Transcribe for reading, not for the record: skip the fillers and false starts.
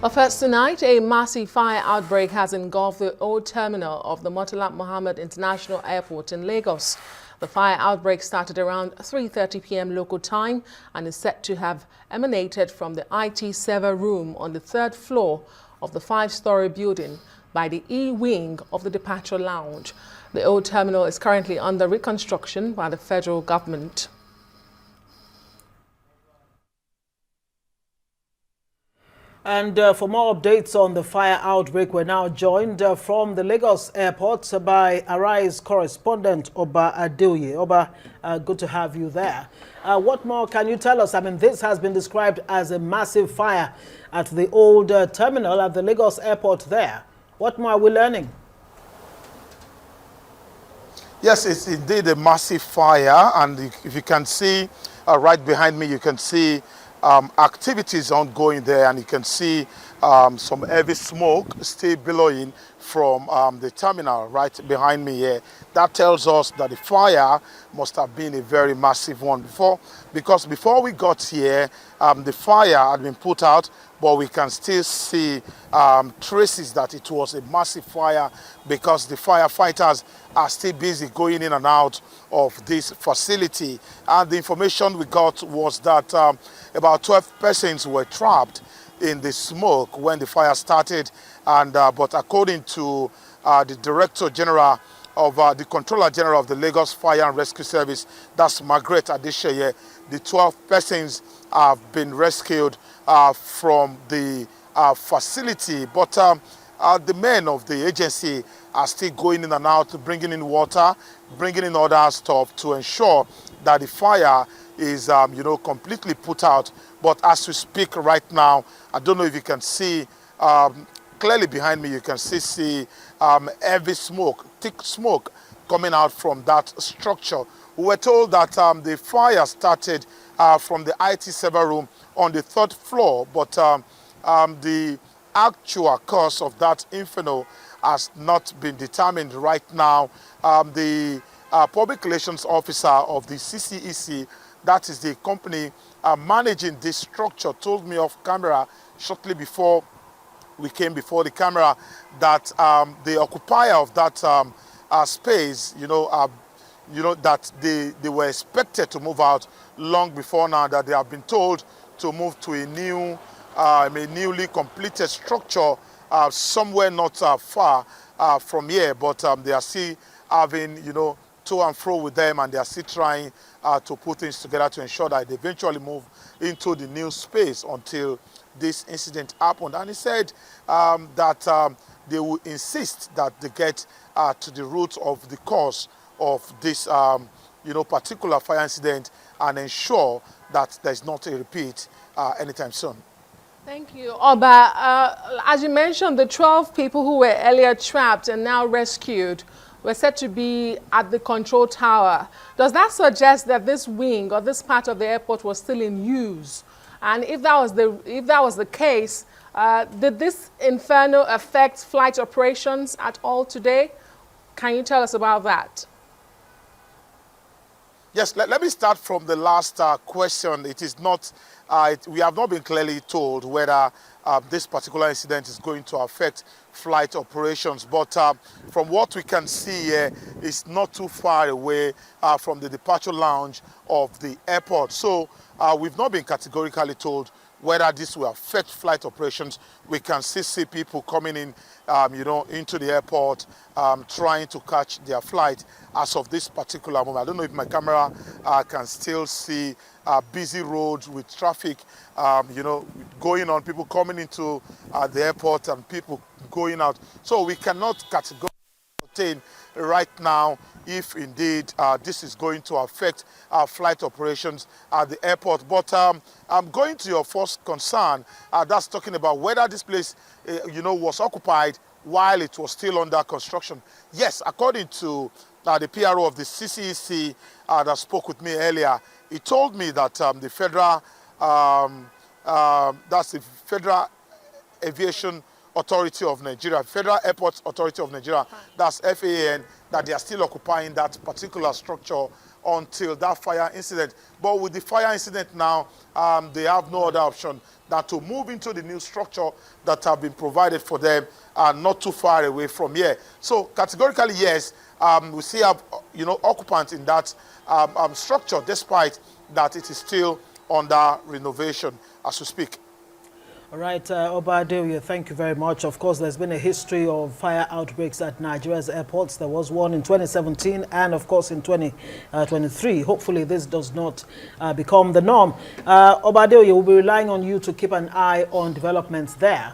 Well, first tonight, a massive fire outbreak has engulfed the old terminal of the Murtala Mohammed International Airport in Lagos. The fire outbreak started around 3:30 p.m. local time and is said to have emanated from the IT server room on the third floor of the five-story building by the E wing of the departure lounge. The old terminal is currently under reconstruction by the federal government. And for more updates on the fire outbreak, we're now joined from the Lagos airport by Arise correspondent Oba Adeoye. Oba, good to have you there. What more can you tell us? I mean, this has been described as a massive fire at the old terminal at the Lagos airport there. What more are we learning? Yes, it's indeed a massive fire, and if you can see right behind me, you can see activities ongoing there, and you can see some heavy smoke still billowing from the terminal right behind me here. That tells us that the fire must have been a very massive one because before we got here, the fire had been put out, but we can still see traces that it was a massive fire because the firefighters are still busy going in and out of this facility. And the information we got was that about 12 persons were trapped in the smoke when the fire started. And but according to the Director General of the Controller General of the Lagos Fire and Rescue Service, that's Margaret Adesheye, the 12 persons have been rescued from the facility. But the men of the agency are still going in and out, bringing in water, bringing in other stuff to ensure that the fire is, completely put out. But as we speak right now, I don't know if you can see clearly behind me, you can see heavy smoke, thick smoke coming out from that structure. We were told that the fire started from the IT server room on the third floor, but the actual cause of that inferno has not been determined right now. The public relations officer of the CCEC, that is the company managing this structure, told me off camera shortly before we came before the camera that the occupier of that space, that they were expected to move out long before now, that they have been told to move to a newly completed structure somewhere not far from here, but they are still having, to and fro with them, and they are still trying to put things together to ensure that they eventually move into the new space until this incident happened. And he said that they will insist that they get to the root of the cause of this, particular fire incident and ensure that there's not a repeat anytime soon. Thank you, Oba. As you mentioned, the 12 people who were earlier trapped and now rescued were said to be at the control tower. Does that suggest that this wing or this part of the airport was still in use? And if that was the case, did this inferno affect flight operations at all today? Can you tell us about that? Yes, let me start from the last question. It is not, we have not been clearly told whether this particular incident is going to affect flight operations. But from what we can see here, it's not too far away from the departure lounge of the airport. So we've not been categorically told whether this will affect flight operations. We can still see people coming in, into the airport, trying to catch their flight as of this particular moment. I don't know if my camera can still see busy roads with traffic, going on, people coming into the airport and people going out. So we cannot categorically ascertain right now if indeed this is going to affect our flight operations at the airport. But I'm going to your first concern, that's talking about whether this place, was occupied while it was still under construction. Yes, according to the PRO of the CCEC that spoke with me earlier, he told me that the federal, that's the Federal Aviation Authority of Nigeria, Federal Airports Authority of Nigeria, that's FAN, that they are still occupying that particular structure until that fire incident. But with the fire incident now, they have no other option than to move into the new structure that have been provided for them, not too far away from here. So categorically, yes, we still have occupants in that structure, despite that it is still under renovation as we speak. All right, Oba Adeoye, thank you very much. Of course, there's been a history of fire outbreaks at Nigeria's airports. There was one in 2017 and, of course, in 2023. Hopefully, this does not become the norm. Oba Adeoye, will be relying on you to keep an eye on developments there.